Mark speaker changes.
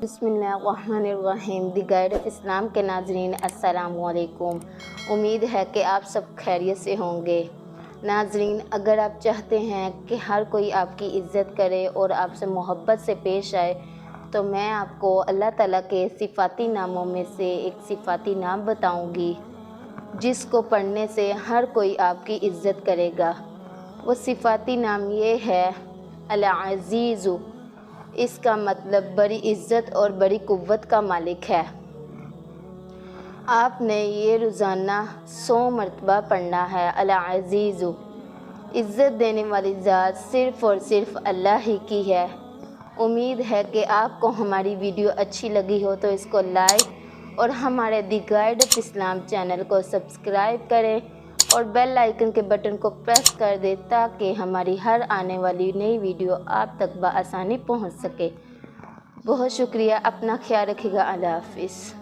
Speaker 1: बिस्मिल्लाहिर्रहमानिर्रहीम। दी guide of Islam के नाजरीन अस्सलामु अलैकुम। उम्मीद है कि आप सब खैरियत से होंगे। नाजरीन, अगर आप चाहते हैं कि हर कोई आपकी इज़्ज़त करे और आपसे मोहब्बत से पेश आए, तो मैं आपको अल्लाह ताला के सिफ़ाती नामों में से एक सिफ़ाती नाम बताऊंगी, जिसको पढ़ने से हर कोई आपकी इज़्ज़त करेगा। वो सिफ़ाती नाम ये है अल अज़ीज़ु। इसका मतलब बड़ी इज़्ज़त और बड़ी क़ुव्वत का मालिक है। आपने ये रोज़ाना 100 मरतबा पढ़ना है। अल अज़ीज़ु, इज़्ज़त देने वाली ज़ात सिर्फ़ और सिर्फ़ अल्लाह ही की है। उम्मीद है कि आपको हमारी वीडियो अच्छी लगी हो, तो इसको लाइक और हमारे दी गाइड ऑफ इस्लाम चैनल को सब्सक्राइब करें और बेल आइकन के बटन को प्रेस कर दें, ताकि हमारी हर आने वाली नई वीडियो आप तक बआसानी पहुंच सके। बहुत शुक्रिया। अपना ख्याल रखिएगा। अल्लाह हाफ़िज़।